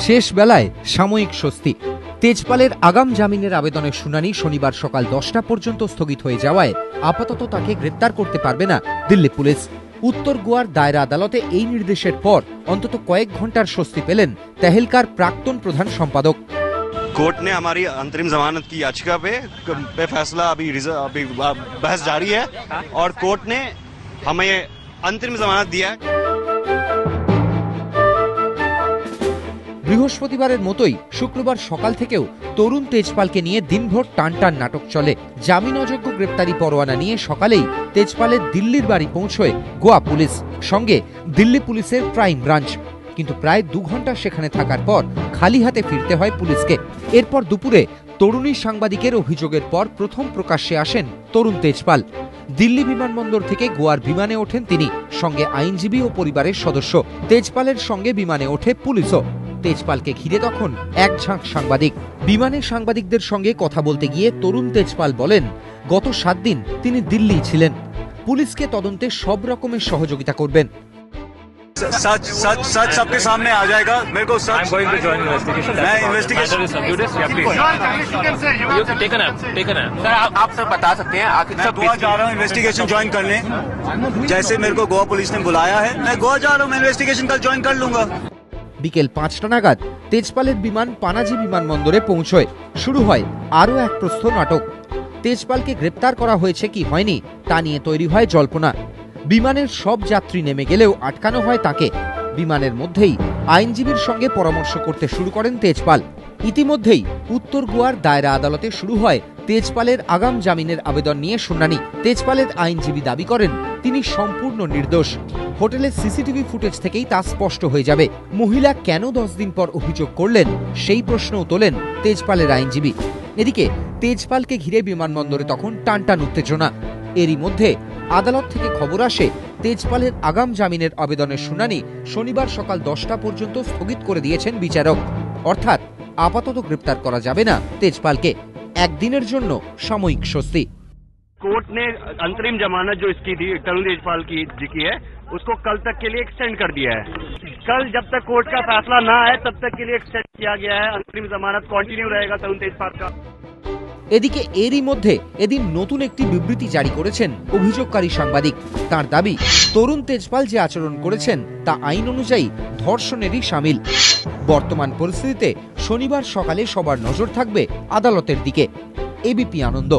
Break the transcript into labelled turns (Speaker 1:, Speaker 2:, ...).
Speaker 1: শেষ বেলায় সাময়িক স্বস্তি। তেজপালের আগাম জামিনের আবেদনের শুনানি শনিবার সকাল 10টা পর্যন্ত স্থগিত হয়ে যাওয়ায় আপাতত তাকে গ্রেপ্তার করতে পারবে না দিল্লি পুলিশ। উত্তর গোয়ার দায়রা আদালতে এই নির্দেশের পর অন্তত কয়েক ঘন্টার স্বস্তি পেলেন তেহেলকার প্রাক্তন প্রধান সম্পাদক।
Speaker 2: कोर्ट ने हमारी अंतरिम जमानत की याचिका पे फैसला अभी बहस जारी है और कोर्ट ने हमें अंतरिम जमानत दिया है।
Speaker 1: বৃহস্পতিবারের মতোই শুক্রবার সকাল থেকেও তরুণ তেজপালকে নিয়ে দিনভর টানটান নাটক চলে। জামিন অযোগ্য গ্রেপ্তারি পরোয়ানা নিয়ে সকালেই তেজপালের দিল্লির বাড়ি পৌঁছয় গোয়া পুলিশ, সঙ্গে দিল্লি পুলিশের ক্রাইম ব্রাঞ্চ। কিন্তু প্রায় 2 ঘন্টা সেখানে থাকার পর খালি হাতে ফিরতে হয় পুলিশকে। এরপর দুপুরে তরুণী সাংবাদিকের অভিযোগের পর প্রথম প্রকাশ্যে আসেন তরুণ তেজপাল। দিল্লি বিমানবন্দর থেকে গোয়ার বিমানে ওঠেন তিনি, সঙ্গে আইনজীবী ও পরিবারের সদস্য। তেজপালের সঙ্গে বিমানে ওঠে পুলিশও। তেজপালকে ঘিরে তখন এক ঝাঁক সাংবাদিক। বিমানের সাংবাদিকদের সঙ্গে কথা বলতে গিয়ে তরুণ তেজপাল বলেন, গত 7 দিন তিনি দিল্লি ছিলেন, পুলিশকে তদন্তে সব রকমের সহযোগিতা করবেন।
Speaker 2: सच सच सच सबके सामने आ जाएगा। मेरे को सच मैं इन्वेस्टिगेशन
Speaker 3: सर आप सर बता सकते हैं आखिर
Speaker 2: मैं गोवा जा रहा हूँ इन्वेस्टिगेशन ज्वाइन करने। जैसे मेरे को गोवा पुलिस ने बुलाया है, मैं गोवा जा रहा हूँ, मैं इन्वेस्टिगेशन कल ज्वाइन कर लूंगा।
Speaker 1: বিকেল 5টা নাগাদ তেজপালের বিমান পানাজি বিমানবন্দরে পৌঁছয়। শুরু হয় আরও এক প্রস্থ নাটক। তেজপালকে গ্রেপ্তার করা হয়েছে কি হয়নি তা নিয়ে তৈরি হয় জল্পনা। বিমানের সব যাত্রী নেমে গেলেও আটকানো হয় তাকে। বিমানের মধ্যেই আইনজীবীর সঙ্গে পরামর্শ করতে শুরু করেন তেজপাল। ইতিমধ্যেই উত্তর গোয়ার দায়রা আদালতে শুরু হয় তেজপালের আগাম জামিনের আবেদন নিয়ে শুনানি। তেজপালের আইনজীবী দাবি করেন তিনি সম্পূর্ণ নির্দোষ। হোটেলের সিসিটিভি ফুটেজ থেকেই তা স্পষ্ট হয়ে যাবে। মহিলা কেন 10 দিন পর অভিযোগ করলেন সেই প্রশ্নও তোলেন তেজপালের আইনজীবী। এদিকে তেজপালকে ঘিরে বিমানবন্দরে তখন টানটান উত্তেজনা। এরই মধ্যে আদালত থেকে খবর আসে তেজপালের আগাম জামিনের আবেদনের শুনানি শনিবার সকাল 10টা পর্যন্ত স্থগিত করে দিয়েছেন বিচারক। অর্থাৎ আপাতত গ্রেপ্তার করা যাবে না তেজপালকে। একদিনের জন্য সাময়িক স্বস্তি।
Speaker 2: कोर्ट ने अंतरिम जमानत जो इसकी थी तरुण तेजपाल की है उसको कल तक के लिए एक्सटेंड कर दिया है। कल जब तक कोर्ट का फैसला ना आए तब तक के लिए एक्सटेंड किया गया है। अंतरिम जमानत कंटिन्यू रहेगा तरुण तेजपाल का।
Speaker 1: এদিকে এরই মধ্যে এদিন নতুন একটি বিবৃতি জারি করেছেন অভিযোগকারী সাংবাদিক। তার দাবি, তরুণ তেজপাল যে আচরণ করেছেন তা আইন অনুযায়ী ধর্ষণেরই শামিল। বর্তমান পরিস্থিতিতে শনিবার সকালে সবার নজর থাকবে আদালতের দিকে। এবিপি আনন্দ।